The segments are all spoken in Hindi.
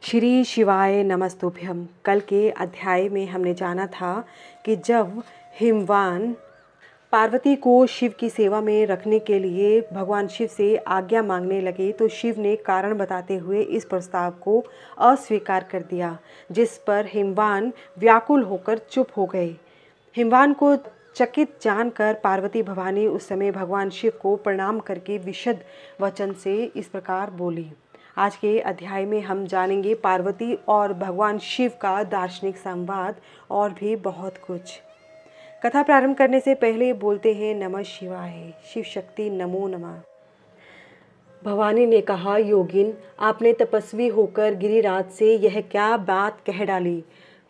श्री शिवाय नमस्तुभ्यम। कल के अध्याय में हमने जाना था कि जब हिमवान पार्वती को शिव की सेवा में रखने के लिए भगवान शिव से आज्ञा मांगने लगे तो शिव ने कारण बताते हुए इस प्रस्ताव को अस्वीकार कर दिया, जिस पर हिमवान व्याकुल होकर चुप हो गए। हिमवान को चकित जानकर पार्वती भवानी उस समय भगवान शिव को प्रणाम करके विशद वचन से इस प्रकार बोली। आज के अध्याय में हम जानेंगे पार्वती और भगवान शिव का दार्शनिक संवाद और भी बहुत कुछ। कथा प्रारंभ करने से पहले बोलते हैं नमः शिवाय, शिव शक्ति नमो नमः। भवानी ने कहा, योगिन, आपने तपस्वी होकर गिरिराज से यह क्या बात कह डाली।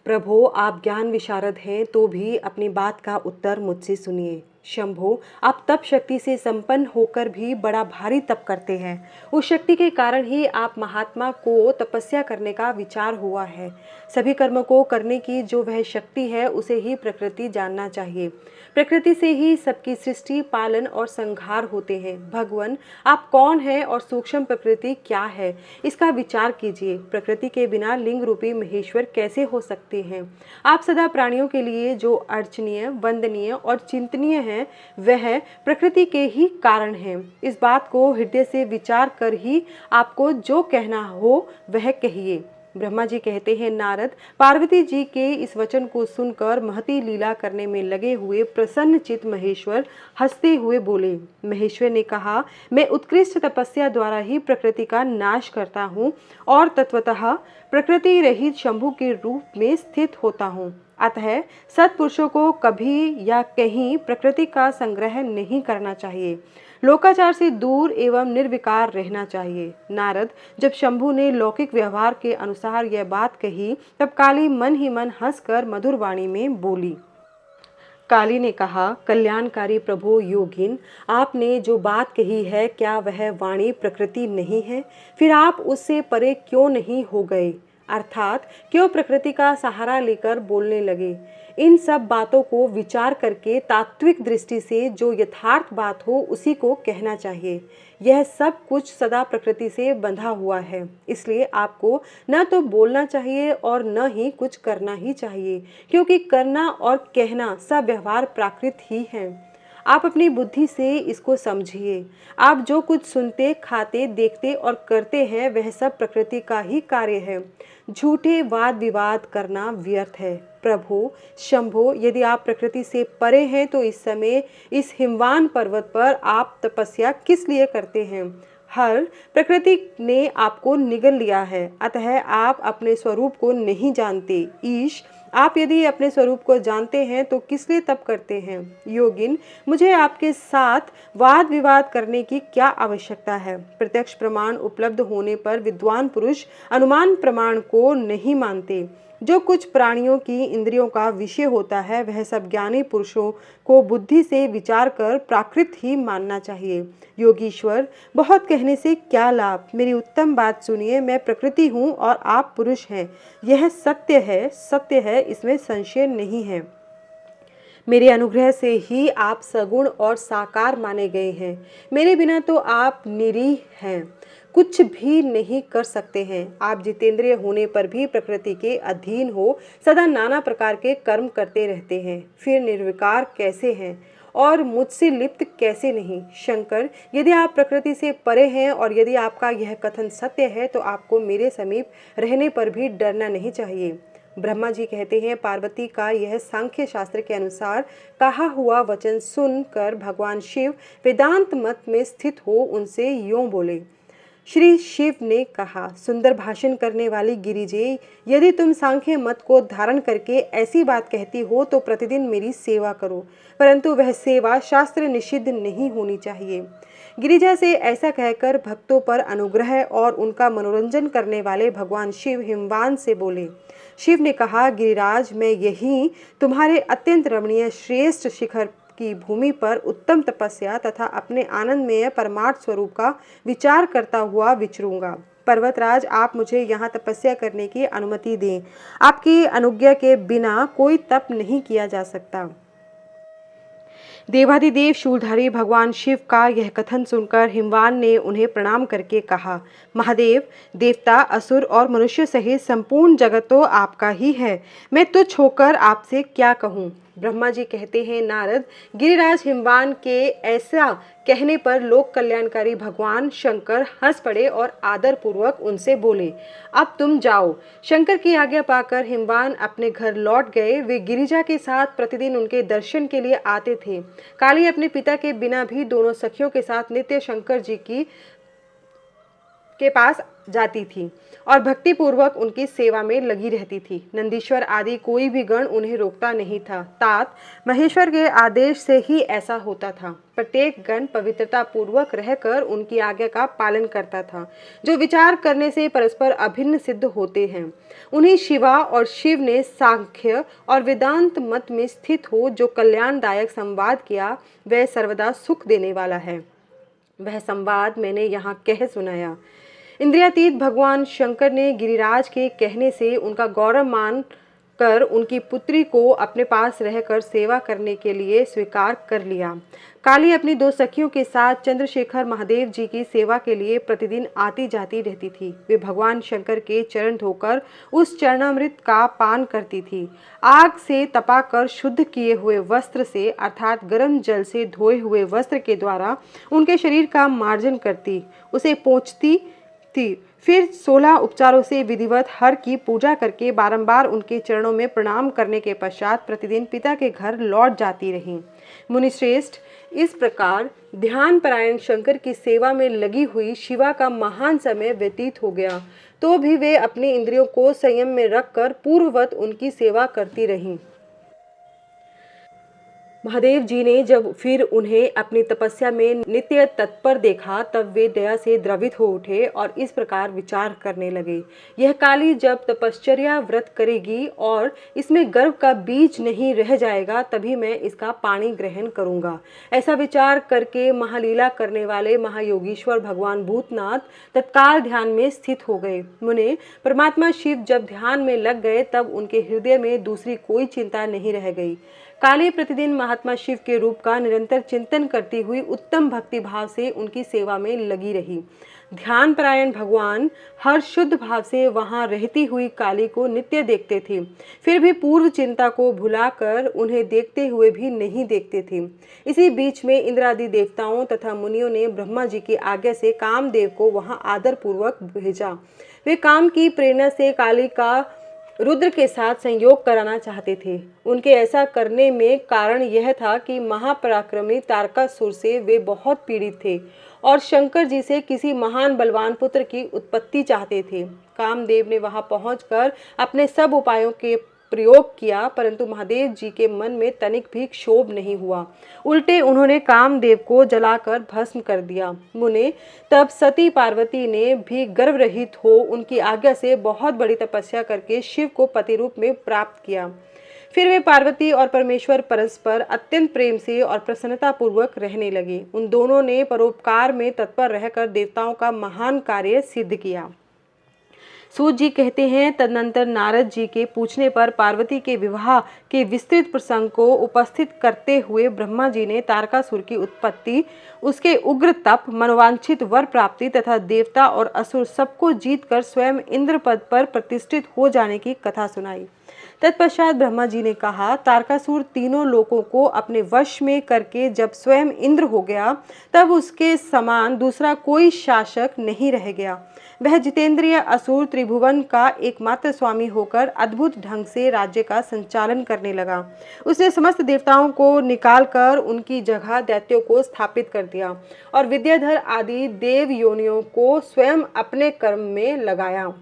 प्रभो, आप ज्ञान विशारद हैं तो भी अपनी बात का उत्तर मुझसे सुनिए। शंभो, आप तप शक्ति से संपन्न होकर भी बड़ा भारी तप करते हैं। उस शक्ति के कारण ही आप महात्मा को तपस्या करने का विचार हुआ है। सभी कर्मों को करने की जो वह शक्ति है उसे ही प्रकृति जानना चाहिए। प्रकृति से ही सबकी सृष्टि, पालन और संहार होते हैं। भगवान, आप कौन हैं और सूक्ष्म प्रकृति क्या है, इसका विचार कीजिए। प्रकृति के बिना लिंग रूपी महेश्वर कैसे हो सकते हैं। आप सदा प्राणियों के लिए जो अर्चनीय, वंदनीय और चिंतनीय हैं वह प्रकृति के ही कारण हैं। इस बात को हृदय से विचार कर ही आपको जो कहना हो वह कहिए। ब्रह्मा जी कहते हैं, नारद, पार्वती जी के इस वचन को सुनकर महती लीला करने में लगे हुए प्रसन्न चित्त महेश्वर हंसते हुए बोले। महेश्वर ने कहा, मैं उत्कृष्ट तपस्या द्वारा ही प्रकृति का नाश करता हूँ और तत्वतः प्रकृति रहित शंभु के रूप में स्थित होता हूँ। अतः सत्पुरुषों को कभी या कहीं प्रकृति का संग्रह नहीं करना चाहिए। लोकाचार से दूर एवं निर्विकार रहना चाहिए। नारद, जब शंभु ने लौकिक व्यवहार के अनुसार यह बात कही तब काली मन ही मन हंसकर मधुर वाणी में बोली। काली ने कहा, कल्याणकारी प्रभु योगिन, आपने जो बात कही है क्या वह वाणी प्रकृति नहीं है? फिर आप उससे परे क्यों नहीं हो गए, अर्थात क्यों प्रकृति का सहारा लेकर बोलने लगे? इन सब बातों को विचार करके तात्विक दृष्टि से जो यथार्थ बात हो उसी को कहना चाहिए। यह सब कुछ सदा प्रकृति से बंधा हुआ है, इसलिए आपको न तो बोलना चाहिए और न ही कुछ करना ही चाहिए, क्योंकि करना और कहना सब व्यवहार प्राकृत ही है। आप अपनी बुद्धि से इसको समझिए। आप जो कुछ सुनते, खाते, देखते और करते हैं वह सब प्रकृति का ही कार्य है। झूठे वाद विवाद करना व्यर्थ है। प्रभु शंभो, यदि आप प्रकृति से परे हैं तो इस समय इस हिमवान पर्वत पर आप तपस्या किस लिए करते हैं? हर प्रकृति ने आपको निगल लिया है, अतः आप अपने स्वरूप को नहीं जानते। ईश, आप यदि अपने स्वरूप को जानते हैं तो किस लिए तप करते हैं? योगिन, मुझे आपके साथ वाद विवाद करने की क्या आवश्यकता है? प्रत्यक्ष प्रमाण उपलब्ध होने पर विद्वान पुरुष अनुमान प्रमाण को नहीं मानते। जो कुछ प्राणियों की इंद्रियों का विषय होता है वह सब ज्ञानी पुरुषों को बुद्धि से विचार कर प्राकृत ही मानना चाहिए। योगीश्वर, बहुत कहने से क्या लाभ? मेरी उत्तम बात सुनिए। मैं प्रकृति हूँ और आप पुरुष हैं। यह सत्य है, सत्य है, इसमें संशय नहीं है। मेरे अनुग्रह से ही आप सगुण और साकार माने गए हैं। मेरे बिना तो आप निरीह हैं, कुछ भी नहीं कर सकते हैं। आप जितेंद्रिय होने पर भी प्रकृति के अधीन हो सदा नाना प्रकार के कर्म करते रहते हैं। फिर निर्विकार कैसे हैं और मुझसे लिप्त कैसे नहीं? शंकर, यदि आप प्रकृति से परे हैं और यदि आपका यह कथन सत्य है तो आपको मेरे समीप रहने पर भी डरना नहीं चाहिए। ब्रह्मा जी कहते हैं, पार्वती का यह सांख्य शास्त्र के अनुसार कहा हुआ वचन सुनकर भगवान शिव वेदांत मत में स्थित हो उनसे यूं बोले। श्री शिव ने कहा, सुंदर भाषण करने वाली गिरिजे, यदि तुम सांख्य मत को धारण करके ऐसी बात कहती हो तो प्रतिदिन मेरी सेवा करो, परंतु वह सेवा शास्त्र निषिद्ध नहीं होनी चाहिए। गिरिजा से ऐसा कहकर भक्तों पर अनुग्रह और उनका मनोरंजन करने वाले भगवान शिव हिमवान से बोले। शिव ने कहा, गिरिराज, मैं यही तुम्हारे अत्यंत रमणीय श्रेष्ठ शिखर की भूमि पर उत्तम तपस्या तथा अपने आनंदमय परमार्थ स्वरूप का विचार करता हुआ विचरूंगा। पर्वतराज, आप मुझे यहाँ तपस्या करने की अनुमति दें। आपकी अनुज्ञा के बिना कोई तप नहीं किया जा सकता। देवाधिदेव शूलधारी भगवान शिव का यह कथन सुनकर हिमवान ने उन्हें प्रणाम करके कहा, महादेव, देवता, असुर और मनुष्य सहित संपूर्ण जगत तो आपका ही है। मैं तुच्छ होकर आपसे क्या कहूँ। ब्रह्मा जी कहते हैं, नारद, गिरिराज हिमवान के ऐसा कहने पर लोक कल्याणकारी भगवान शंकर हंस पड़े और आदर पूर्वक उनसे बोले, अब तुम जाओ। शंकर की आज्ञा पाकर हिमवान अपने घर लौट गए। वे गिरिजा के साथ प्रतिदिन उनके दर्शन के लिए आते थे। काली अपने पिता के बिना भी दोनों सखियों के साथ नित्य शंकर जी के पास जाती थी और भक्ति पूर्वक उनकी सेवा में लगी रहती थी। नंदीश्वर आदि कोई भी गण उन्हें रोकता नहीं था। तात महेश्वर के आदेश से ही ऐसा होता था। प्रत्येक गण पवित्रता पूर्वक रहकर उनकी आज्ञा का पालन करता था। जो विचार करने से परस्पर अभिन्न सिद्ध होते हैं, उन्हीं शिवा और शिव ने सांख्य और वेदांत मत में स्थित हो जो कल्याणदायक संवाद किया, वह सर्वदा सुख देने वाला है। वह संवाद मैंने यहाँ कह सुनाया। इंद्रियातीत भगवान शंकर ने गिरिराज के कहने से उनका गौरव मान कर उनकी पुत्री को अपने पास रहकर सेवा करने के लिए स्वीकार कर लिया। काली अपनी दो सखियों के साथ चंद्रशेखर महादेव जी की सेवा के लिए प्रतिदिन आती जाती रहती थी। वे भगवान शंकर के चरण धोकर उस चरणामृत का पान करती थी। आग से तपाकर शुद्ध किए हुए वस्त्र से अर्थात गर्म जल से धोए हुए वस्त्र के द्वारा उनके शरीर का मार्जन करती, उसे पोंछती थी। फिर 16 उपचारों से विधिवत हर की पूजा करके बारंबार उनके चरणों में प्रणाम करने के पश्चात प्रतिदिन पिता के घर लौट जाती रहीं। मुनिश्रेष्ठ, इस प्रकार ध्यान परायण शंकर की सेवा में लगी हुई शिवा का महान समय व्यतीत हो गया, तो भी वे अपनी इंद्रियों को संयम में रखकर पूर्ववत उनकी सेवा करती रहीं। महादेव जी ने जब फिर उन्हें अपनी तपस्या में नित्य तत्पर देखा, तब वे दया से द्रवित हो उठे और इस प्रकार विचार करने लगे, यह काली जब तपश्चर्या व्रत करेगी और इसमें गर्भ का बीज नहीं रह जाएगा, तभी मैं इसका पानी ग्रहण करूंगा। ऐसा विचार करके महालीला करने वाले महायोगीश्वर भगवान भूतनाथ तत्काल ध्यान में स्थित हो गए। मुने, परमात्मा शिव जब ध्यान में लग गए तब उनके हृदय में दूसरी कोई चिंता नहीं रह गई। काली प्रतिदिन महात्मा शिव के रूप का निरंतर चिंतन करती हुई उत्तम भक्ति भाव से उनकी सेवा में लगी रही। ध्यान परायण भगवान हर शुद्ध भाव से वहां रहती हुई काली को नित्य देखते थे, फिर भी पूर्व चिंता को भुलाकर उन्हें देखते हुए भी नहीं देखते थे। इसी बीच में इंद्रादि देवताओं तथा मुनियों ने ब्रह्मा जी की आज्ञा से कामदेव को वहां आदर पूर्वक भेजा। वे काम की प्रेरणा से काली का रुद्र के साथ संयोग कराना चाहते थे। उनके ऐसा करने में कारण यह था कि महापराक्रमी तारकासुर से वे बहुत पीड़ित थे और शंकर जी से किसी महान बलवान पुत्र की उत्पत्ति चाहते थे। कामदेव ने वहां पहुंचकर अपने सब उपायों के प्रयोग किया, परंतु महादेव जी के मन में तनिक भी क्षोभ नहीं हुआ। उल्टे उन्होंने कामदेव को जलाकर भस्म कर दिया। मुने, तब सती पार्वती ने भी गर्भ रहित हो उनकी आज्ञा से बहुत बड़ी तपस्या करके शिव को पति रूप में प्राप्त किया। फिर वे पार्वती और परमेश्वर परस्पर अत्यंत प्रेम से और प्रसन्नता पूर्वक रहने लगे। उन दोनों ने परोपकार में तत्पर रहकर देवताओं का महान कार्य सिद्ध किया। सूत जी कहते हैं, तदनंतर नारद जी के पूछने पर पार्वती के विवाह के विस्तृत प्रसंग को उपस्थित करते हुए ब्रह्मा जी ने तारकासुर की उत्पत्ति, उसके उग्र तप, मनोवांछित वर प्राप्ति तथा देवता और असुर सबको जीतकर स्वयं इंद्र पद पर प्रतिष्ठित हो जाने की कथा सुनाई। तत्पश्चात ब्रह्मा जी ने कहा, तारकासुर तीनों लोकों को अपने वश में करके जब स्वयं इंद्र हो गया, तब उसके समान दूसरा कोई शासक नहीं रह गया। वह जितेंद्रिय असुर त्रिभुवन का एकमात्र स्वामी होकर अद्भुत ढंग से राज्य का संचालन करने लगा। उसने समस्त देवताओं को निकालकर उनकी जगह दैत्यों को स्थापित कर दिया और विद्याधर आदि देव योनियों को स्वयं अपने कर्म में लगाया।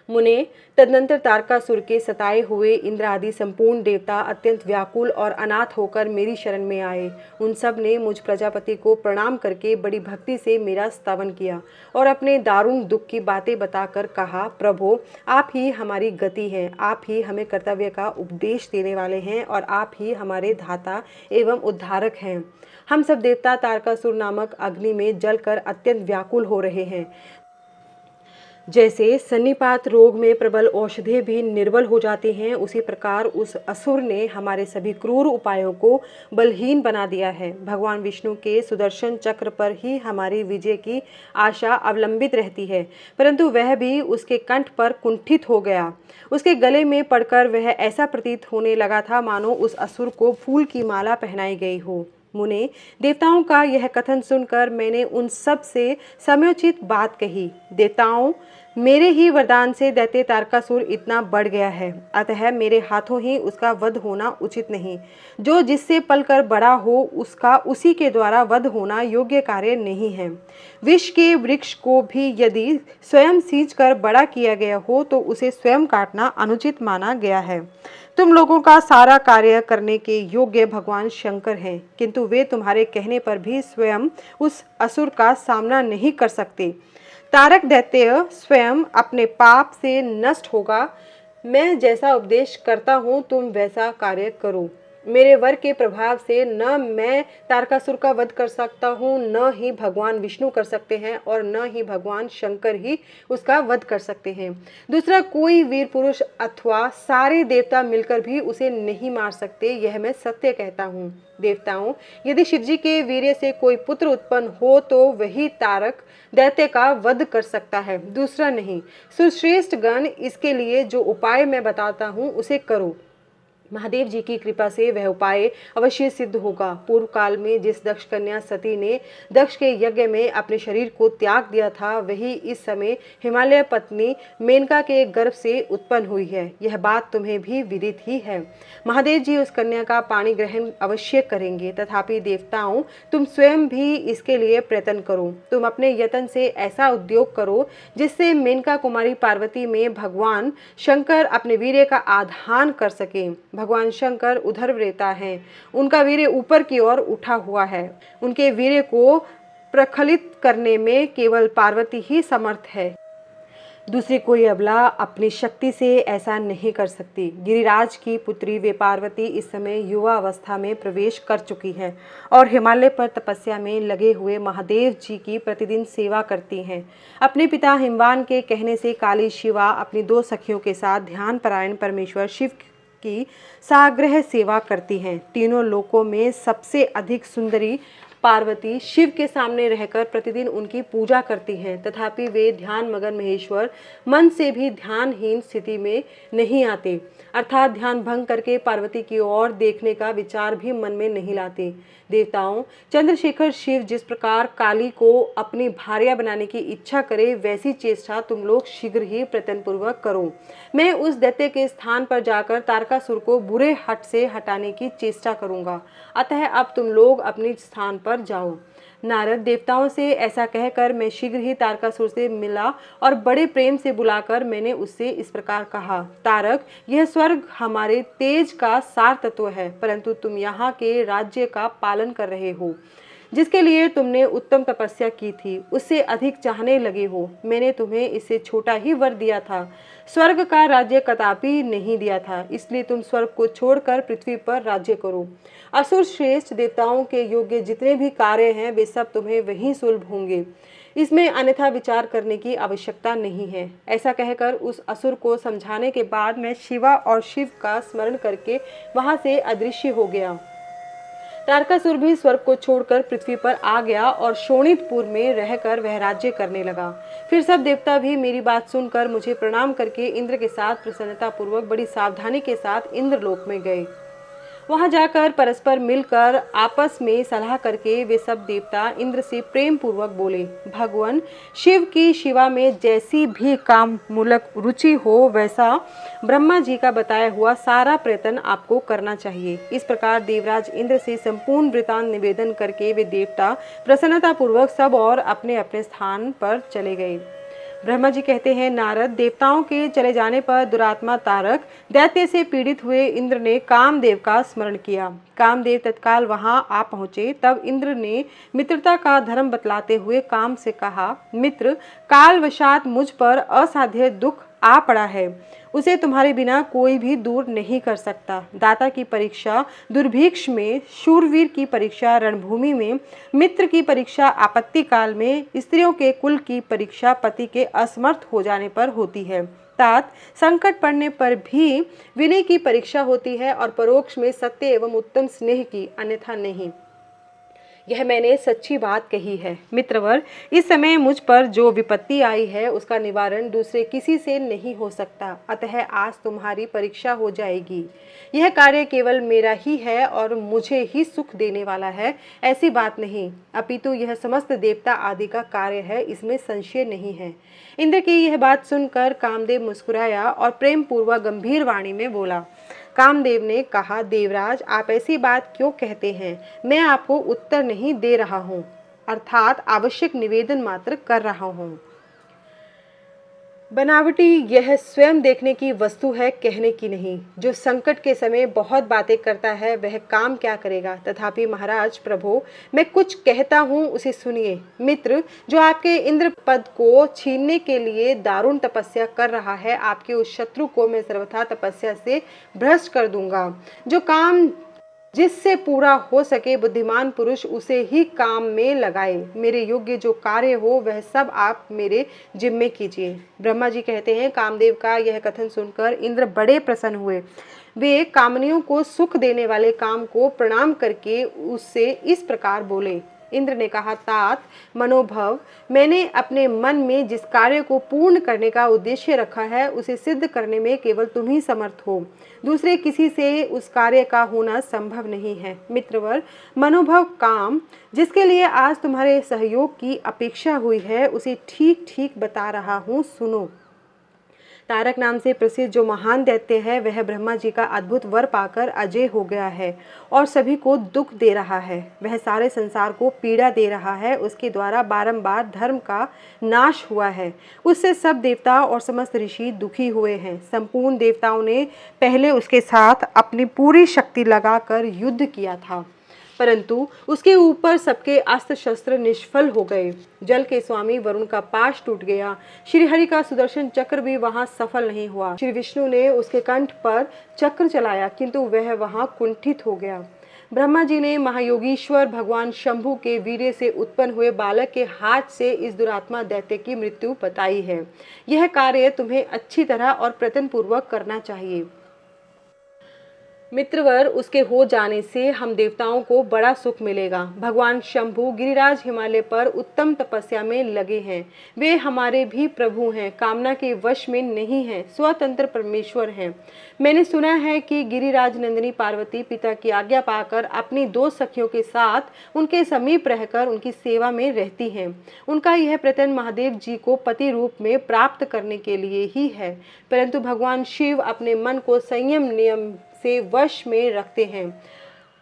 मुने, तदनंतर तारकासुर के सताए हुए इंद्र आदि संपूर्ण देवता अत्यंत व्याकुल और अनाथ होकर मेरी शरण में आए। उन सब ने मुझ प्रजापति को प्रणाम करके बड़ी भक्ति से मेरा स्तवन किया और अपने दारुण दुख की बातें बताकर कहा, प्रभो, आप ही हमारी गति हैं, आप ही हमें कर्तव्य का उपदेश देने वाले हैं और आप ही हमारे धाता एवं उद्धारक हैं। हम सब देवता तारकासुर नामक अग्नि में जलकर अत्यंत व्याकुल हो रहे हैं। जैसे सन्निपात रोग में प्रबल औषधि भी निर्बल हो जाते हैं, उसी प्रकार उस असुर ने हमारे सभी क्रूर उपायों को बलहीन बना दिया है। भगवान विष्णु के सुदर्शन चक्र पर ही हमारी विजय की आशा अवलंबित रहती है, परंतु वह भी उसके कंठ पर कुंठित हो गया। उसके गले में पड़कर वह ऐसा प्रतीत होने लगा था मानो उस असुर को फूल की माला पहनाई गई हो। मुने देवताओं का यह कथन सुनकर मैंने उन सब से समयोचित बात कही। देवताओं, मेरे ही वरदान से दैत्य तारकासुर इतना बढ़ गया है, अतः मेरे हाथों ही उसका वध होना उचित नहीं। जो जिससे पलकर बड़ा हो उसका उसी के द्वारा वध होना योग्य कार्य नहीं है। विष के वृक्ष को भी यदि स्वयं सींच कर बड़ा किया गया हो तो उसे स्वयं काटना अनुचित माना गया है। तुम लोगों का सारा कार्य करने के योग्य भगवान शंकर हैं, किंतु वे तुम्हारे कहने पर भी स्वयं उस असुर का सामना नहीं कर सकते। तारक दैत्य स्वयं अपने पाप से नष्ट होगा। मैं जैसा उपदेश करता हूँ तुम वैसा कार्य करो। मेरे वर के प्रभाव से न मैं तारकासुर का वध कर सकता हूँ, न ही भगवान विष्णु कर सकते हैं, और न ही भगवान शंकर ही उसका वध कर सकते हैं। दूसरा कोई वीर पुरुष अथवा सारे देवता मिलकर भी उसे नहीं मार सकते, यह मैं सत्य कहता हूँ। देवताओं, यदि शिवजी के वीर्य से कोई पुत्र उत्पन्न हो तो वही तारक दैत्य का वध कर सकता है, दूसरा नहीं। सुश्रेष्ठ गण, इसके लिए जो उपाय मैं बताता हूँ उसे करो। महादेव जी की कृपा से वह उपाय अवश्य सिद्ध होगा। पूर्व काल में जिस दक्ष कन्या सती ने दक्ष के यज्ञ में अपने शरीर को त्याग दिया था, वही इस समय हिमालय पत्नी मेनका के गर्भ से उत्पन्न हुई है। यह बात तुम्हें भी विदित ही है। महादेव जी उस कन्या का पाणी ग्रहण अवश्य करेंगे, तथापि देवताओं, तुम स्वयं भी इसके लिए प्रयत्न करो। तुम अपने यत्न से ऐसा उद्योग करो जिससे मेनका कुमारी पार्वती में भगवान शंकर अपने वीर्य का आधान कर सके। भगवान शंकर उधर रहता है, उनका वीर्य ऊपर की ओर उठा हुआ है। उनके वीर्य को प्रखलित करने में केवल पार्वती ही समर्थ है, दूसरी कोई अबला अपनी शक्ति से ऐसा नहीं कर सकती। गिरिराज की पुत्री वे पार्वती इस समय युवा अवस्था में प्रवेश कर चुकी है और हिमालय पर तपस्या में लगे हुए महादेव जी की प्रतिदिन सेवा करती हैं। अपने पिता हिमवान के कहने से काली शिवा अपनी 2 सखियों के साथ ध्यान परायण परमेश्वर शिव की साग्रह सेवा करती हैं। तीनों लोकों में सबसे अधिक सुंदरी पार्वती शिव के सामने रहकर प्रतिदिन उनकी पूजा करती हैं, तथापि वे ध्यान मगन महेश्वर मन से भी ध्यानहीन स्थिति में नहीं आते, अर्थात ध्यान भंग करके पार्वती की ओर देखने का विचार भी मन में नहीं लाते। देवताओं, चंद्रशेखर शिव जिस प्रकार काली को अपनी भार्या बनाने की इच्छा करे, वैसी चेष्टा तुम लोग शीघ्र ही प्रयत्नपूर्वक करो। मैं उस दैत्य के स्थान पर जाकर तारकासुर को बुरे हट से हटाने की चेष्टा करूंगा, अतः अब तुम लोग अपने स्थान पर जाओ। नारद देवताओं से ऐसा कहकर मैं शीघ्र ही तारकासुर से मिला और बड़े प्रेम से बुलाकर मैंने उससे इस प्रकार कहा, तारक, यह स्वर्ग हमारे तेज का सार तत्व है, परंतु तुम यहाँ के राज्य का पालन कर रहे हो, जिसके लिए तुमने उत्तम तपस्या की थी, उससे अधिक चाहने लगे हो। मैंने तुम्हें इससे छोटा ही वर दिया था, स्वर्ग का राज्य कदापि नहीं दिया था, इसलिए तुम स्वर्ग को छोड़कर पृथ्वी पर राज्य करो। असुर श्रेष्ठ देवताओं के योग्य जितने भी कार्य हैं वे सब तुम्हें वहीं सुलभ होंगे, इसमें अन्यथा विचार करने की आवश्यकता नहीं है। ऐसा कहकर उस असुर को समझाने के बाद मैं शिवा और शिव का स्मरण करके वहां से अदृश्य हो गया। तारकासुर भी स्वर्ग को छोड़कर पृथ्वी पर आ गया और शोणितपुर में रहकर वह राज्य करने लगा। फिर सब देवता भी मेरी बात सुनकर मुझे प्रणाम करके इंद्र के साथ प्रसन्नता पूर्वक बड़ी सावधानी के साथ इंद्रलोक में गए। वहां जाकर परस्पर मिलकर आपस में सलाह करके वे सब देवता इंद्र से प्रेम पूर्वक बोले, भगवान शिव की शिवा में जैसी भी काम मूलक रुचि हो वैसा ब्रह्मा जी का बताया हुआ सारा प्रयत्न आपको करना चाहिए। इस प्रकार देवराज इंद्र से संपूर्ण वृतांत निवेदन करके वे देवता प्रसन्नता पूर्वक सब और अपने अपने स्थान पर चले गए। ब्रह्मा जी कहते हैं, नारद, देवताओं के चले जाने पर दुरात्मा तारक दैत्य से पीड़ित हुए इंद्र ने कामदेव का स्मरण किया। कामदेव तत्काल वहां आ पहुंचे। तब इंद्र ने मित्रता का धर्म बतलाते हुए काम से कहा, मित्र, कालवशात मुझ पर असाध्य दुख आ पड़ा है, उसे तुम्हारे बिना कोई भी दूर नहीं कर सकता। दाता की परीक्षा दुर्भिक्ष में, शूरवीर की परीक्षा रणभूमि में, मित्र की परीक्षा आपत्ति काल में, स्त्रियों के कुल की परीक्षा पति के असमर्थ हो जाने पर होती है। तात संकट पड़ने पर भी विनय की परीक्षा होती है और परोक्ष में सत्य एवं उत्तम स्नेह की, अन्यथा नहीं। यह मैंने सच्ची बात कही है। मित्रवर, इस समय मुझ पर जो विपत्ति आई है उसका निवारण दूसरे किसी से नहीं हो सकता, अतः आज तुम्हारी परीक्षा हो जाएगी। यह कार्य केवल मेरा ही है और मुझे ही सुख देने वाला है, ऐसी बात नहीं, अपितु यह समस्त देवता आदि का कार्य है, इसमें संशय नहीं है। इंद्र की यह बात सुनकर कामदेव मुस्कुराया और प्रेम पूर्वक गंभीर वाणी में बोला। कामदेव ने कहा, देवराज, आप ऐसी बात क्यों कहते हैं? मैं आपको उत्तर नहीं दे रहा हूँ, अर्थात आवश्यक निवेदन मात्र कर रहा हूँ। बनावटी यह स्वयं देखने की वस्तु है, कहने की नहीं। जो संकट के समय बहुत बातें करता है वह काम क्या करेगा। तथापि महाराज प्रभो, मैं कुछ कहता हूँ, उसे सुनिए। मित्र, जो आपके इंद्र पद को छीनने के लिए दारुण तपस्या कर रहा है, आपके उस शत्रु को मैं सर्वथा तपस्या से भ्रष्ट कर दूंगा। जो काम जिससे पूरा हो सके, बुद्धिमान पुरुष उसे ही काम में लगाए। मेरे योग्य जो कार्य हो वह सब आप मेरे जिम्मे कीजिए। ब्रह्मा जी कहते हैं, कामदेव का यह कथन सुनकर इंद्र बड़े प्रसन्न हुए। वे कामनियों को सुख देने वाले काम को प्रणाम करके उससे इस प्रकार बोले। इंद्र ने कहा, तात मनोभव, मैंने अपने मन में जिस कार्य को पूर्ण करने का उद्देश्य रखा है उसे सिद्ध करने में केवल तुम ही समर्थ हो, दूसरे किसी से उस कार्य का होना संभव नहीं है। मित्रवर, मनोभव काम जिसके लिए आज तुम्हारे सहयोग की अपेक्षा हुई है उसे ठीक ठीक बता रहा हूँ, सुनो। तारक नाम से प्रसिद्ध जो महान दैत्य है वह ब्रह्मा जी का अद्भुत वर पाकर अजय हो गया है और सभी को दुख दे रहा है। वह सारे संसार को पीड़ा दे रहा है। उसके द्वारा बारंबार धर्म का नाश हुआ है। उससे सब देवता और समस्त ऋषि दुखी हुए हैं। संपूर्ण देवताओं ने पहले उसके साथ अपनी पूरी शक्ति लगाकर युद्ध किया था, परंतु उसके ऊपर सबके अस्त्र शस्त्र निष्फल हो गए। जल के स्वामी वरुण का पाश टूट गया। श्रीहरि का सुदर्शन चक्र भी वहां सफल नहीं हुआ। श्री विष्णु ने उसके कंठ पर चक्र चलाया किंतु वह वहां कुंठित हो गया। ब्रह्मा जी ने महायोगीश्वर भगवान शंभु के वीर्य से उत्पन्न हुए बालक के हाथ से इस दुरात्मा दैत्य की मृत्यु बताई है। यह कार्य तुम्हें अच्छी तरह और प्रयत्न पूर्वक करना चाहिए। मित्रवर, उसके हो जाने से हम देवताओं को बड़ा सुख मिलेगा। भगवान शंभु गिरिराज हिमालय पर उत्तम तपस्या में लगे हैं। वे हमारे भी प्रभु हैं, कामना के वश में नहीं हैं, स्वतंत्र परमेश्वर हैं। मैंने सुना है कि गिरिराज नंदिनी पार्वती पिता की आज्ञा पाकर अपनी 2 सखियों के साथ उनके समीप रहकर उनकी सेवा में रहती हैं। उनका यह प्रयत्न महादेव जी को पति रूप में प्राप्त करने के लिए ही है, परंतु भगवान शिव अपने मन को संयम नियम से वश में रखते हैं।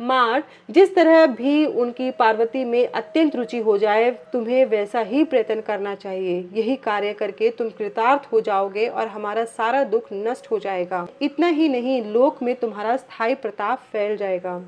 मार जिस तरह भी उनकी पार्वती में अत्यंत रुचि हो जाए, तुम्हें वैसा ही प्रयत्न करना चाहिए। यही कार्य करके तुम कृतार्थ हो जाओगे और हमारा सारा दुख नष्ट हो जाएगा। इतना ही नहीं, लोक में तुम्हारा स्थायी प्रताप फैल जाएगा।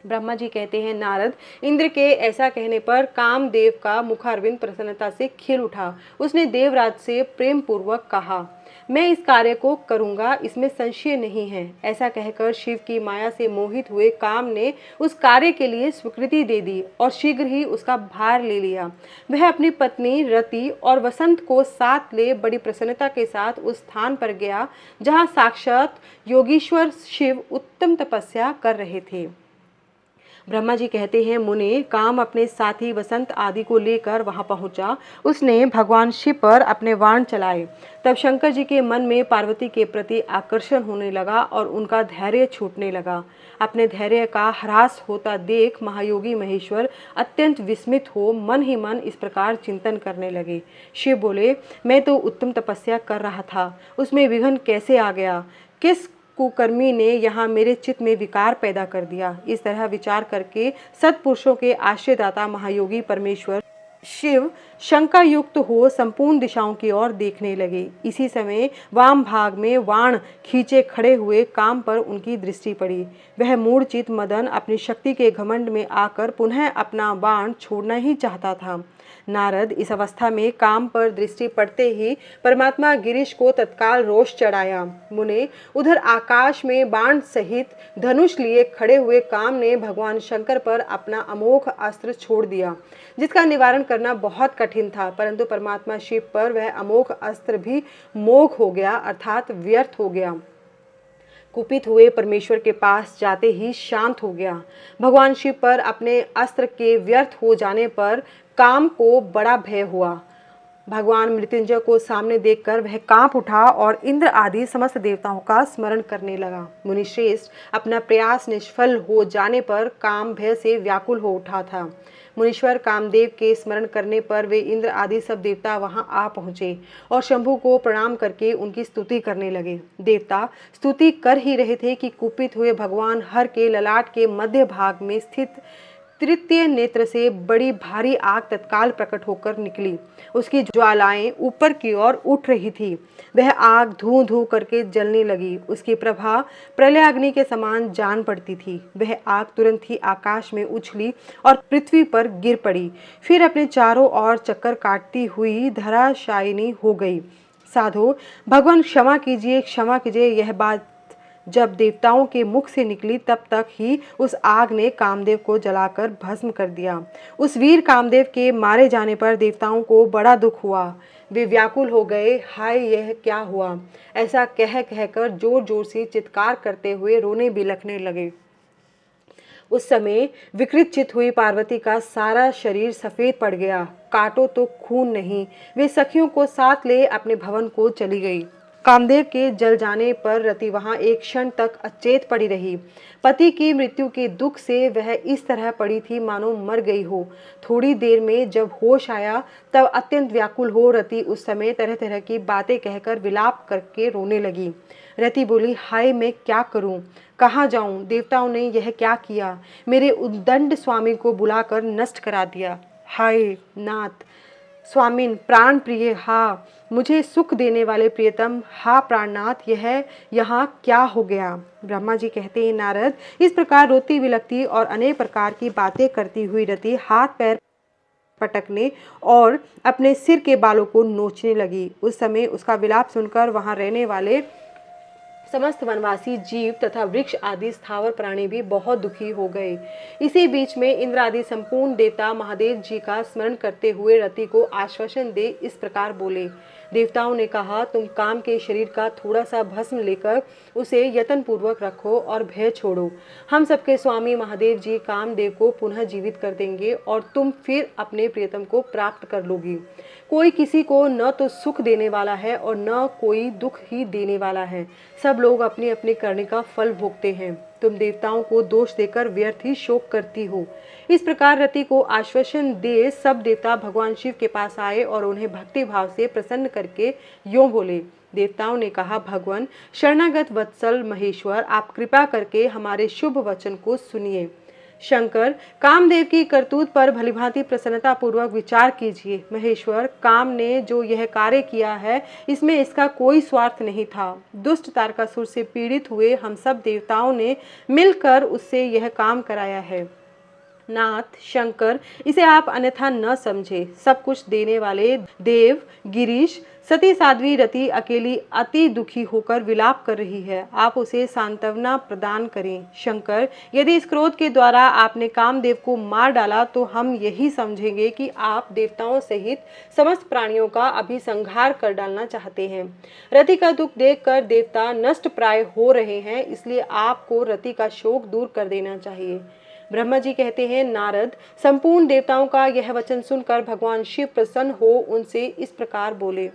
ब्रह्मा जी कहते हैं, नारद, इंद्र के ऐसा कहने पर कामदेव का मुखारविंद प्रसन्नता से खिल उठा। उसने देवराज से प्रेम पूर्वक कहा, मैं इस कार्य को करूंगा, इसमें संशय नहीं है। ऐसा कहकर शिव की माया से मोहित हुए काम ने उस कार्य के लिए स्वीकृति दे दी और शीघ्र ही उसका भार ले लिया। वह अपनी पत्नी रति और वसंत को साथ ले बड़ी प्रसन्नता के साथ उस स्थान पर गया जहाँ साक्षात योगीश्वर शिव उत्तम तपस्या कर रहे थे। ब्रह्मा जी कहते हैं, मुने, काम अपने साथी वसंत आदि को लेकर वहां पहुंचा। उसने भगवान शिव पर अपने बाण चलाए। तब शंकर जी के मन में पार्वती के प्रति आकर्षण होने लगा और उनका धैर्य छूटने लगा। अपने धैर्य का ह्रास होता देख महायोगी महेश्वर अत्यंत विस्मित हो मन ही मन इस प्रकार चिंतन करने लगे। शिव बोले, मैं तो उत्तम तपस्या कर रहा था, उसमें विघ्न कैसे आ गया? किस कुकर्मी ने यहाँ मेरे चित्त में विकार पैदा कर दिया? इस तरह विचार करके सत्पुरुषों के आश्रयदाता महायोगी परमेश्वर शिव शंका युक्त हो संपूर्ण दिशाओं की ओर देखने लगे। इसी समय वाम भाग में बाण खींचे खड़े हुए काम पर उनकी दृष्टि पड़ी। वह मूढ़चित मदन अपनी शक्ति के घमंड में आकर पुनः अपना बाण छोड़ना ही चाहता था। नारद इस अवस्था में काम पर दृष्टि पड़ते ही परमात्मा गिरीश को तत्काल रोष चढ़ाया। मुने उधर आकाश में बाण सहित धनुष लिए खड़े हुए काम ने भगवान शंकर पर अपना अमोघ अस्त्र छोड़ दिया, जिसका निवारण करना बहुत कठिन था, परंतु परमात्मा शिव पर वह अमोघ अस्त्र भी मोघ हो गया अर्थात व्यर्थ हो गया। कुपित हुए परमेश्वर के पास जाते ही शांत हो गया। भगवान शिव पर अपने अस्त्र के व्यर्थ हो जाने पर काम को बड़ा भय हुआ। भगवान मृत्युंजय को सामने देखकर वह कांप उठा और इंद्र आदि समस्त देवताओं का स्मरण करने लगा। मुनिश्रेष्ठ अपना प्रयास निष्फल हो जाने पर काम भय से व्याकुल हो उठा था। मुनीश्वर कामदेव के स्मरण करने पर वे इंद्र आदि सब देवता वहां आ पहुंचे और शंभु को प्रणाम करके उनकी स्तुति करने लगे। देवता स्तुति कर ही रहे थे कि कुपित हुए भगवान हर के ललाट के मध्य भाग में स्थित तृतीय नेत्र से बड़ी भारी आग तत्काल प्रकट होकर निकली। उसकी ज्वालाएं ऊपर की ओर उठ रही थी। वह आग धू धू करके जलने लगी। उसकी प्रभा प्रलय अग्नि के समान जान पड़ती थी। वह आग तुरंत ही आकाश में उछली और पृथ्वी पर गिर पड़ी, फिर अपने चारों ओर चक्कर काटती हुई धराशायिनी हो गई। साधो, भगवान क्षमा कीजिए, यह बात जब देवताओं के मुख से निकली तब तक ही उस आग ने कामदेव को जलाकर भस्म कर दिया। उस वीर कामदेव के मारे जाने पर देवताओं को बड़ा दुख हुआ। वे व्याकुल हो गए, हाय यह क्या हुआ। ऐसा कह कहकर जोर जोर से चित्कार करते हुए रोने बिलखने लगे। उस समय विकृत चित हुई पार्वती का सारा शरीर सफेद पड़ गया। काटो तो खून नहीं। वे सखियों को साथ ले अपने भवन को चली गई। कामदेव के जल जाने पर रति वहां एक क्षण तक अचेत पड़ी रही। पति की मृत्यु के दुख से वह इस तरह पड़ी थी मानो मर गई हो। थोड़ी देर में जब होश आया तब अत्यंत व्याकुल हो रति उस समय तरह तरह की बातें कहकर विलाप करके रोने लगी। रति बोली, हाय मैं क्या करूं, कहाँ जाऊं। देवताओं ने यह क्या किया, मेरे उद्दंड स्वामी को बुलाकर नष्ट करा दिया। हाय नाथ, स्वामिन, प्राण प्रिय, हा मुझे सुख देने वाले प्रियतम, हा प्राणनाथ, यह यहाँ क्या हो गया। ब्रह्मा जी कहते हैं, नारद इस प्रकार रोती विलकती और अनेक प्रकार की बातें करती हुई रति हाथ पैर पटकने और अपने सिर के बालों को नोचने लगी। उस समय उसका विलाप सुनकर वहां रहने वाले समस्त वनवासी जीव तथा वृक्ष आदि स्थावर प्राणी भी बहुत दुखी हो गए। इसी बीच में इंद्र आदि संपूर्ण देवता महादेव जी का स्मरण करते हुए रति को आश्वासन दे इस प्रकार बोले। देवताओं ने कहा, तुम काम के शरीर का थोड़ा सा भस्म लेकर उसे यत्न पूर्वक रखो और भय छोड़ो। हम सबके स्वामी महादेव जी कामदेव को पुनः जीवित कर देंगे और तुम फिर अपने प्रियतम को प्राप्त कर लोगी। कोई किसी को न तो सुख देने वाला है और न कोई दुख ही देने वाला है। सब लोग अपनी अपनी करने का फल भोगते हैं। तुम देवताओं को दोष देकर व्यर्थ ही शोक करती हो। इस प्रकार रति को आश्वासन दे सब देवता भगवान शिव के पास आए और उन्हें भक्ति भाव से प्रसन्न करके यूं बोले। देवताओं ने कहा, भगवान शरणागत वत्सल महेश्वर, आप कृपा करके हमारे शुभ वचन को सुनिए। शंकर, कामदेव की करतूत पर भलीभांति प्रसन्नता पूर्वक विचार कीजिए। महेश्वर, काम ने जो यह कार्य किया है इसमें इसका कोई स्वार्थ नहीं था। दुष्ट तारकासुर से पीड़ित हुए हम सब देवताओं ने मिलकर उससे यह काम कराया है। नाथ शंकर, इसे आप अन्यथा न समझे। सब कुछ देने वाले देव गिरीश, सती साध्वी रति अकेली अति दुखी होकर विलाप कर रही है। आप उसे सांत्वना प्रदान करें। शंकर, यदि इस क्रोध के द्वारा आपने कामदेव को मार डाला तो हम यही समझेंगे कि आप देवताओं सहित समस्त प्राणियों का अभी संहार कर डालना चाहते हैं। रति का दुख देखकर देवता नष्ट प्राय हो रहे हैं, इसलिए आपको रति का शोक दूर कर देना चाहिए। ब्रह्मा जी कहते हैं, नारद संपूर्ण देवताओं का यह वचन सुनकर भगवान शिव प्रसन्न हो उनसे इस प्रकार बोले।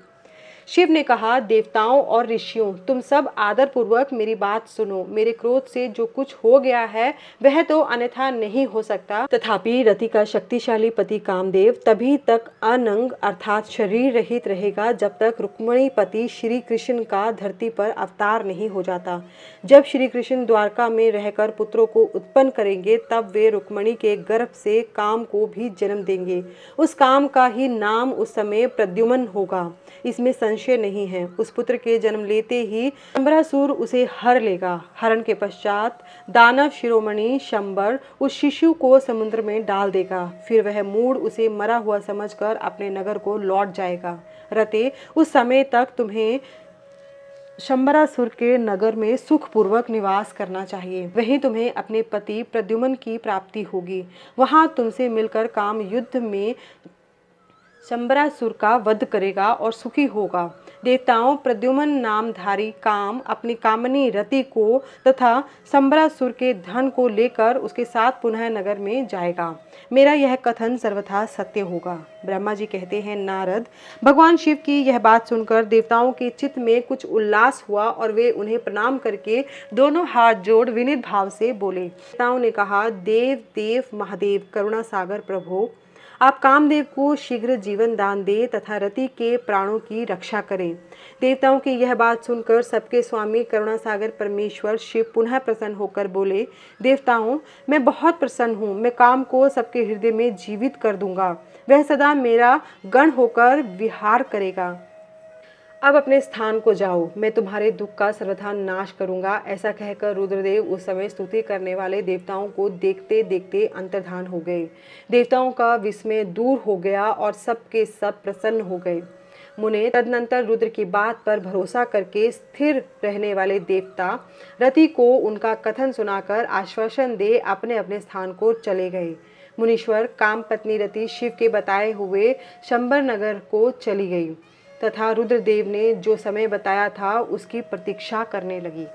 शिव ने कहा, देवताओं और ऋषियों, तुम सब आदर पूर्वक मेरी बात सुनो। मेरे क्रोध से जो कुछ हो गया है वह तो अन्यथा नहीं हो सकता, तथापि रति का शक्तिशाली पति कामदेव तभी तक अनंग अर्थात शरीर रहित रहेगा जब तक रुक्मिणी पति श्री कृष्ण का धरती पर अवतार नहीं हो जाता। जब श्री कृष्ण द्वारका में रहकर पुत्रों को उत्पन्न करेंगे तब वे रुक्मिणी के गर्भ से काम को भी जन्म देंगे। उस काम का ही नाम उस समय प्रद्युम्न होगा। इसमें संशय नहीं है। उस पुत्र के जन्म लेते ही शंबरासुर उसे हर लेगा। हरण के पश्चात दानव शिरोमणि शंबर उस शिशु को समुद्र में डाल देगा। फिर वह मूढ़ उसे मरा हुआ समझकर अपने नगर को लौट जाएगा। रते, उस समय तक तुम्हें शंबरासुर के नगर में सुखपूर्वक निवास करना चाहिए। वहीं तुम्हें अपने पति प्रद्युम्न की प्राप्ति होगी। वहां तुमसे मिलकर काम युद्ध में शंबरासुर का वध करेगा और सुखी होगा। देवताओं प्रद्युम्न नामधारी काम अपनी कामनी रति को तथा शंबरासुर के धन को लेकर उसके साथ पुनः नगर में जाएगा। मेरा यह कथन सर्वथा सत्य होगा। ब्रह्मा जी कहते हैं, नारद, भगवान शिव की यह बात सुनकर देवताओं के चित्त में कुछ उल्लास हुआ और वे उन्हें प्रणाम करके दोनों हाथ जोड़ विनीत भाव से बोले। देवताओं ने कहा, देव देव महादेव करुणा सागर प्रभु, आप कामदेव को शीघ्र जीवन दान दे तथा रति के प्राणों की रक्षा करें। देवताओं की यह बात सुनकर सबके स्वामी करुणा सागर परमेश्वर शिव पुनः प्रसन्न होकर बोले, देवताओं, मैं बहुत प्रसन्न हूँ। मैं काम को सबके हृदय में जीवित कर दूंगा। वह सदा मेरा गण होकर विहार करेगा। अब अपने स्थान को जाओ, मैं तुम्हारे दुख का सर्वथा नाश करूंगा। ऐसा कहकर रुद्रदेव उस समय स्तुति करने वाले देवताओं को देखते देखते अंतर्धान हो गए। देवताओं का विस्मय दूर हो गया और सब के सब प्रसन्न हो गए। मुने तदनंतर रुद्र की बात पर भरोसा करके स्थिर रहने वाले देवता रति को उनका कथन सुनाकर आश्वासन दे अपने अपने स्थान को चले गए। मुनीश्वर काम पत्नी रति शिव के बताए हुए शंबर नगर को चली गई तथा रुद्रदेव ने जो समय बताया था उसकी प्रतीक्षा करने लगी।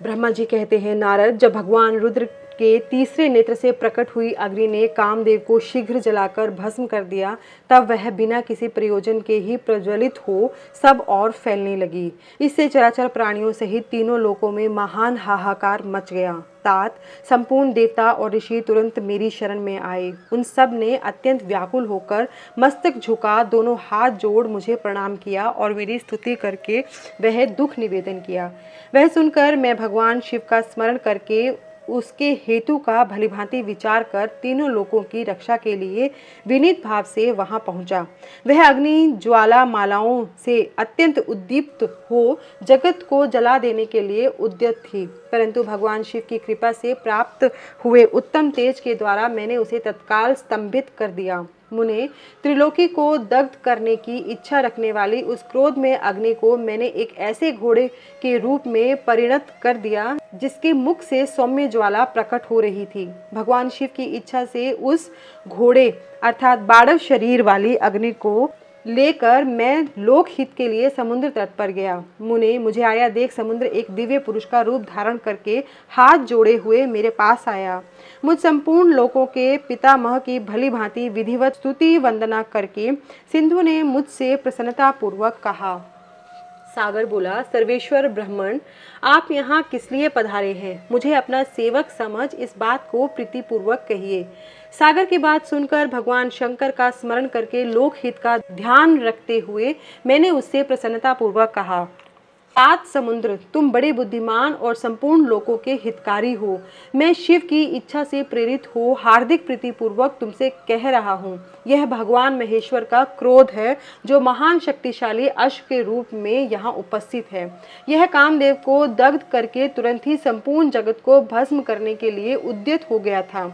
ब्रह्मा जी कहते हैं, नारद, जब भगवान रुद्र के तीसरे नेत्र से प्रकट हुई अग्नि ने कामदेव को शीघ्र जलाकर भस्म कर दिया, तब वह बिना किसी प्रयोजन के ही प्रज्वलित हो सब और फैलने लगी। इससे चराचर प्राणियों सहित तीनों लोकों में महान हाहाकार मच गया। तात संपूर्ण देवता और ऋषि तुरंत मेरी शरण में आए। उन सब ने अत्यंत व्याकुल होकर मस्तक झुका दोनों हाथ जोड़ मुझे प्रणाम किया और मेरी स्तुति करके वह दुख निवेदन किया। वह सुनकर मैं भगवान शिव का स्मरण करके उसके हेतु का भलीभांति विचार कर तीनों लोकों की रक्षा के लिए विनीत भाव से वहां पहुंचा। वह अग्नि ज्वाला मालाओं से अत्यंत उद्दीप्त हो जगत को जला देने के लिए उद्यत थी, परंतु भगवान शिव की कृपा से प्राप्त हुए उत्तम तेज के द्वारा मैंने उसे तत्काल स्तंभित कर दिया। मुने, त्रिलोकी को दग्ध करने की इच्छा रखने वाली उस क्रोध में अग्नि को मैंने एक ऐसे घोड़े के रूप में परिणत कर दिया जिसके मुख से सौम्य ज्वाला प्रकट हो रही थी। भगवान शिव की इच्छा से उस घोड़े अर्थात बाड़व शरीर वाली अग्नि को लेकर मैं लोकहित के लिए समुद्र तट पर गया। मुने, मुझे आया देख समुद्र एक दिव्य पुरुष का रूप धारण करके हाथ जोड़े हुए मेरे पास आया। मुझ संपूर्ण लोकों के पितामह की भली भांति विधिवत स्तुति वंदना करके सिंधु ने मुझसे प्रसन्नता पूर्वक कहा। सागर बोला, सर्वेश्वर ब्राह्मण, आप यहाँ किस लिए पधारे हैं? मुझे अपना सेवक समझ इस बात को प्रीतिपूर्वक कहिए। सागर की बात सुनकर भगवान शंकर का स्मरण करके लोकहित का ध्यान रखते हुए मैंने उससे प्रसन्नता पूर्वक कहा, तात समुद्र, तुम बड़े बुद्धिमान और संपूर्ण लोकों के हितकारी हो। मैं शिव की इच्छा से प्रेरित हो हार्दिक प्रीतिपूर्वक तुमसे कह रहा हूँ। यह भगवान महेश्वर का क्रोध है जो महान शक्तिशाली अश्व के रूप में यहाँ उपस्थित है। यह कामदेव को दग्ध करके तुरंत ही संपूर्ण जगत को भस्म करने के लिए उद्यत हो गया था।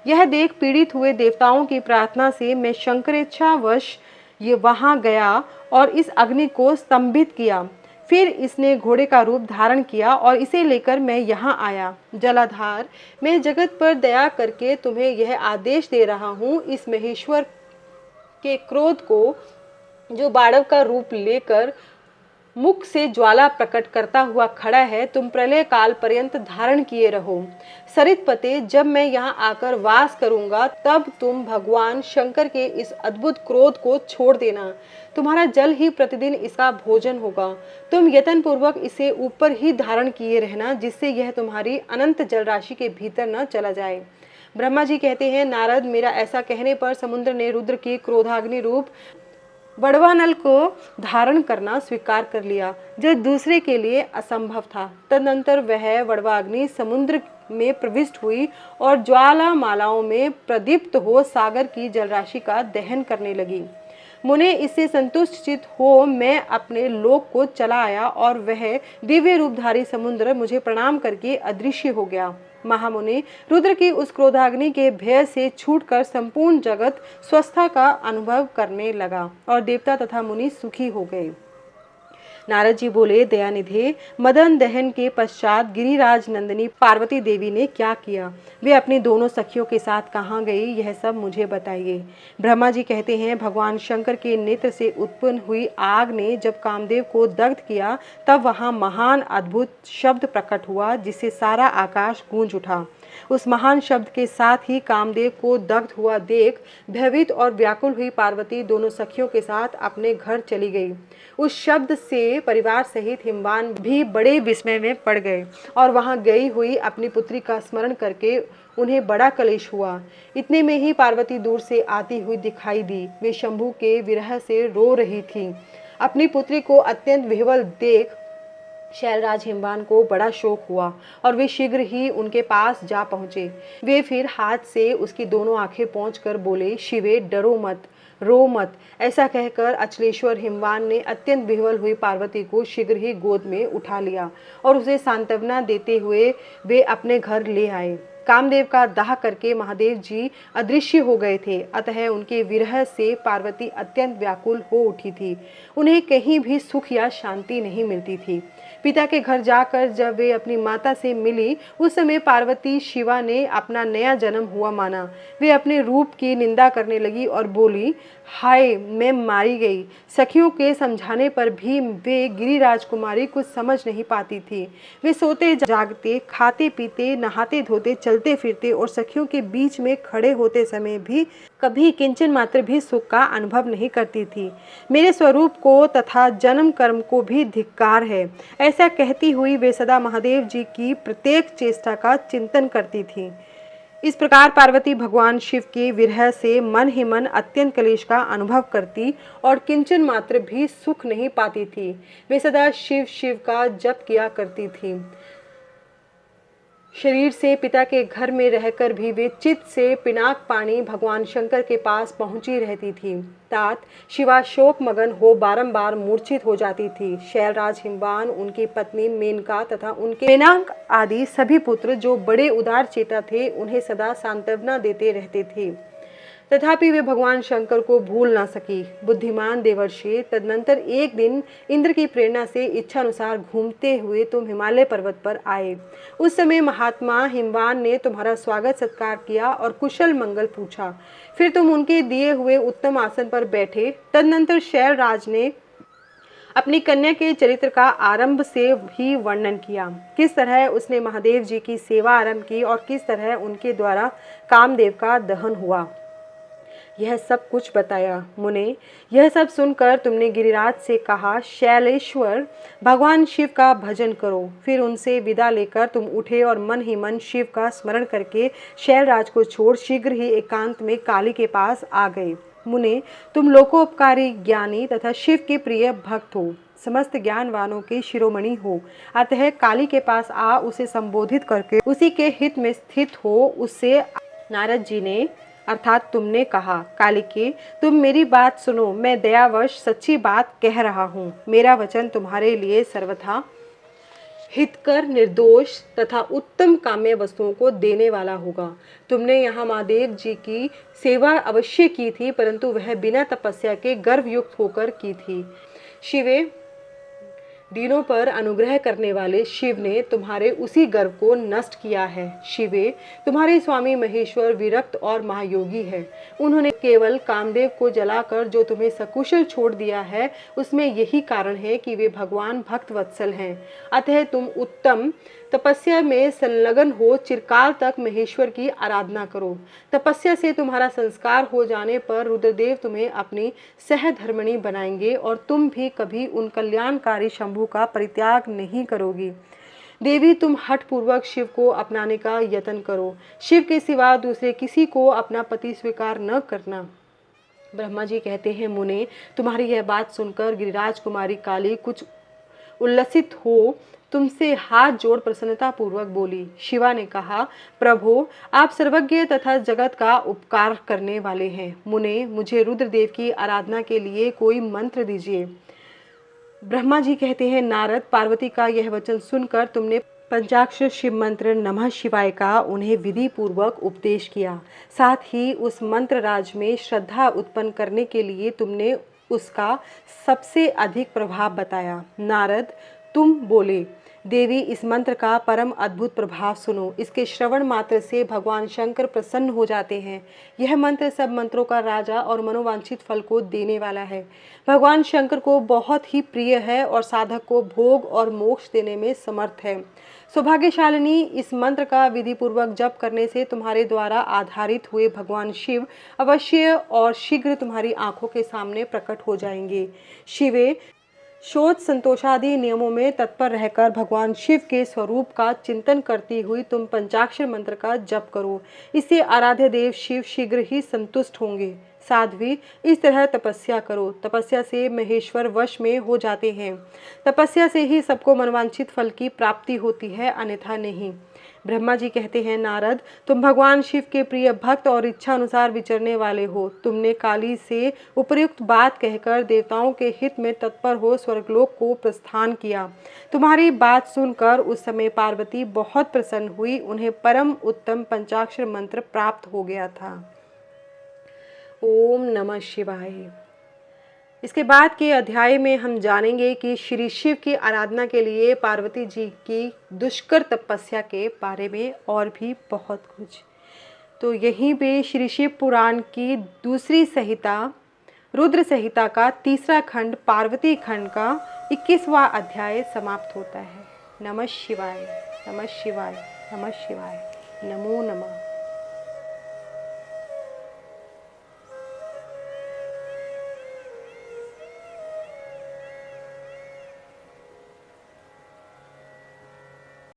यह देख पीड़ित हुए देवताओं की प्रार्थना से मैं शंकरेच्छावश ये वहाँ गया और इस अग्नि को स्तंभित किया। फिर इसने घोड़े का रूप धारण किया और इसे लेकर मैं यहाँ आया। जलाधार, मैं जगत पर दया करके तुम्हें यह आदेश दे रहा हूँ, इस महेश्वर के क्रोध को जो बाड़व का रूप लेकर मुख से ज्वाला प्रकट करता हुआ खड़ा है, तुम प्रलय काल पर्यंत धारण किए रहो। सरितपते, जब मैं यहाँ आकर वास करूंगा तब तुम भगवान शंकर के इस अद्भुत क्रोध को छोड़ देना। तुम्हारा जल ही प्रतिदिन इसका भोजन होगा। तुम यत्न पूर्वक इसे ऊपर ही धारण किए रहना, जिससे यह तुम्हारी अनंत जल राशि के भीतर न चला जाए। ब्रह्मा जी कहते हैं, नारद, मेरा ऐसा कहने पर समुद्र ने रुद्र की क्रोधाग्नि रूप वड़वानल को धारण करना स्वीकार कर लिया, जो दूसरे के लिए असंभव था। तदनंतर वह वड़वाग्नि समुद्र में प्रविष्ट हुई और ज्वाला मालाओं में प्रदीप्त हो सागर की जलराशि का दहन करने लगी। मुने इससे संतुष्ट चित हो मैं अपने लोक को चला आया और वह दिव्य रूपधारी समुद्र मुझे प्रणाम करके अदृश्य हो गया। महामुनि रुद्र की उस क्रोधाग्नि के भय से छूटकर संपूर्ण जगत स्वस्थता का अनुभव करने लगा और देवता तथा मुनि सुखी हो गए। नारद जी बोले, दयानिधे, मदन दहन के पश्चात गिरिराज नंदिनी पार्वती देवी ने क्या किया? वे अपनी दोनों सखियों के साथ कहाँ गई, यह सब मुझे बताइए। ब्रह्मा जी कहते हैं, भगवान शंकर के नेत्र से उत्पन्न हुई आग ने जब कामदेव को दग्ध किया तब वहाँ महान अद्भुत शब्द प्रकट हुआ जिससे सारा आकाश गूंज उठा। उस महान शब्द के साथ ही कामदेव को दग्ध हुआ देख भयभीत और व्याकुल हुई पार्वती दोनों सखियों के साथ अपने घर चली गई। उस शब्द से परिवार सहित हिमवान भी बड़े विस्मय में पड़ गए और वहां गई हुई अपनी पुत्री का स्मरण करके उन्हें बड़ा क्लेश हुआ। इतने में ही पार्वती दूर से आती हुई दिखाई दी। वे शंभू के विरह से रो रही थी। अपनी पुत्री को अत्यंत विह्वल देख शैलराज हिमवान को बड़ा शोक हुआ और वे शीघ्र ही उनके पास जा पहुंचे। वे फिर हाथ से उसकी दोनों आंखें पोंछकर बोले, शिवे, डरो मत, रो मत। ऐसा कहकर अचलेश्वर हिमवान ने अत्यंत विह्वल हुई पार्वती को शीघ्र ही गोद में उठा लिया और उसे सांत्वना देते हुए वे अपने घर ले आए। कामदेव का दाह करके महादेव जी अदृश्य हो गए थे, अतः उनके विरह से पार्वती अत्यंत व्याकुल हो उठी थी। उन्हें कहीं भी सुख या शांति नहीं मिलती थी। पिता के घर जाकर जब वे अपनी माता से मिली उस समय पार्वती शिवा ने अपना नया जन्म हुआ माना। वे अपने रूप की निंदा करने लगी और बोली, हाय, मैं मारी गई। सखियों के समझाने पर भी वे गिरिराज कुमारी कुछ समझ नहीं पाती थी। वे सोते जागते, खाते पीते, नहाते धोते, चलते फिरते और सखियों के बीच में खड़े होते समय भी कभी किंचन मात्र भी सुख का अनुभव नहीं करती थी। मेरे स्वरूप को तथा जन्म कर्म को भी धिक्कार है। ऐसा कहती हुई वे सदा महादेव जी की प्रत्येक चेष्टा का चिंतन करती थी। इस प्रकार पार्वती भगवान शिव के विरह से मन ही मन अत्यंत क्लेश का अनुभव करती और किंचन मात्र भी सुख नहीं पाती थी। वे सदा शिव शिव का जप किया करती थी। शरीर से पिता के घर में रहकर भी वे चित्त से पिनाक पानी भगवान शंकर के पास पहुंची रहती थी। तात शिवा शोक मगन हो बारंबार मूर्छित हो जाती थी। शैलराज हिमवान, उनकी पत्नी मेनका तथा उनके मेनाक आदि सभी पुत्र जो बड़े उदार चेता थे उन्हें सदा सांत्वना देते रहते थे, तथापि वे भगवान शंकर को भूल ना सकी। बुद्धिमान देवर्षि, तदनंतर एक दिन इंद्र की प्रेरणा से इच्छा अनुसार घूमते हुए तुम हिमालय पर्वत पर आए। उस समय महात्मा हिमवान ने तुम्हारा स्वागत सत्कार किया और कुशल मंगल पूछा। फिर तुम उनके दिए हुए उत्तम आसन पर बैठे। तदनंतर शैलराज ने अपनी कन्या के चरित्र का आरंभ से ही वर्णन किया। किस तरह उसने महादेव जी की सेवा आरंभ की और किस तरह उनके द्वारा कामदेव का दहन हुआ, यह सब कुछ बताया। मुने, यह सब सुनकर तुमने गिरिराज से कहा, शैलेश्वर, भगवान शिव का भजन करो। फिर उनसे विदा लेकर तुम उठे और मन ही मन शिव का स्मरण करके शैलराज को छोड़ शीघ्र ही एकांत में काली के पास आ गए। मुने, तुम लोकोपकारी ज्ञानी तथा शिव के प्रिय भक्त हो, समस्त ज्ञानवानों के शिरोमणि हो, अतः काली के पास आ उसे संबोधित करके उसी के हित में स्थित हो। उससे नारद जी ने अर्थात तुमने कहा, कालिके, तुम मेरी बात सुनो, मैं दयावश सच्ची बात कह रहा हूँ। मेरा वचन तुम्हारे लिए सर्वथा हितकर, निर्दोष तथा उत्तम काम्य वस्तुओं को देने वाला होगा। तुमने यहाँ महादेव जी की सेवा अवश्य की थी, परंतु वह बिना तपस्या के गर्वयुक्त होकर की थी। शिवे, दीनों पर अनुग्रह करने वाले शिव ने तुम्हारे उसी गर्व को नष्ट किया है। शिवे, तुम्हारे स्वामी महेश्वर विरक्त और महायोगी है। उन्होंने केवल कामदेव को जलाकर जो तुम्हें सकुशल छोड़ दिया है, उसमें यही कारण है कि वे भगवान भक्त वत्सल हैं। अतः तुम उत्तम तपस्या में संलग्न हो चिरकाल तक महेश्वर की आराधना करो। तपस्या से तुम्हारा संस्कार हो जाने पर रुद्रदेव तुम्हें अपनी सहधर्मिणी बनाएंगे और तुम भी कभी उन कल्याणकारी शंभु का परित्याग नहीं करोगी। देवी, तुम हठ पूर्वक शिव को अपनाने का यत्न करो। शिव के सिवा दूसरे किसी को अपना पति स्वीकार न करना। ब्रह्मा जी कहते हैं, मुने, तुम्हारी यह बात सुनकर गिरिराज कुमारी काली कुछ उल्लसित हो तुमसे हाथ जोड़ प्रसन्नता पूर्वक बोली। शिवा ने कहा, प्रभु आप सर्वज्ञ तथा जगत का उपकार करने वाले हैं। मुने, मुझे रुद्रदेव की आराधना के लिए कोई मंत्र दीजिए। ब्रह्मा जी कहते हैं, नारद, पार्वती का यह वचन सुनकर तुमने पंचाक्षर शिव मंत्र नमः शिवाय का उन्हें विधि पूर्वक उपदेश किया। साथ ही उस मंत्र राज में श्रद्धा उत्पन्न करने के लिए तुमने उसका सबसे अधिक प्रभाव बताया। नारद, तुम बोले, देवी इस मंत्र का परम अद्भुत प्रभाव सुनो। इसके श्रवण मात्र से भगवान शंकर प्रसन्न हो जाते हैं। यह मंत्र सब मंत्रों का राजा और मनोवांछित फल को देने वाला है। भगवान शंकर को बहुत ही प्रिय है और साधक को भोग और मोक्ष देने में समर्थ है। सौभाग्यशालिनी, इस मंत्र का विधि पूर्वक जप करने से तुम्हारे द्वारा आधारित हुए भगवान शिव अवश्य और शीघ्र तुम्हारी आंखों के सामने प्रकट हो जाएंगे। शिवे, शोध संतोषादि नियमों में तत्पर रहकर भगवान शिव के स्वरूप का चिंतन करती हुई तुम पंचाक्षर मंत्र का जप करो। इससे आराध्य देव शिव शीघ्र ही संतुष्ट होंगे। साध्वी, इस तरह तपस्या करो। तपस्या से महेश्वर वश में हो जाते हैं। तपस्या से ही सबको मनवांछित फल की प्राप्ति होती है, अन्यथा नहीं। ब्रह्मा जी कहते हैं, नारद, तुम भगवान शिव के प्रिय भक्त और इच्छा अनुसार विचरने वाले हो। तुमने काली से उपयुक्त बात कहकर देवताओं के हित में तत्पर हो स्वर्गलोक को प्रस्थान किया। तुम्हारी बात सुनकर उस समय पार्वती बहुत प्रसन्न हुई। उन्हें परम उत्तम पंचाक्षर मंत्र प्राप्त हो गया था। ओम नमः शिवाय। इसके बाद के अध्याय में हम जानेंगे कि श्री शिव की आराधना के लिए पार्वती जी की दुष्कर तपस्या के बारे में और भी बहुत कुछ। तो यहीं पे श्री शिव पुराण की दूसरी संहिता रुद्र संहिता का तीसरा खंड पार्वती खंड का 21वां अध्याय समाप्त होता है। नमः शिवाय, नमः शिवाय, नमः शिवाय, नमो नमः।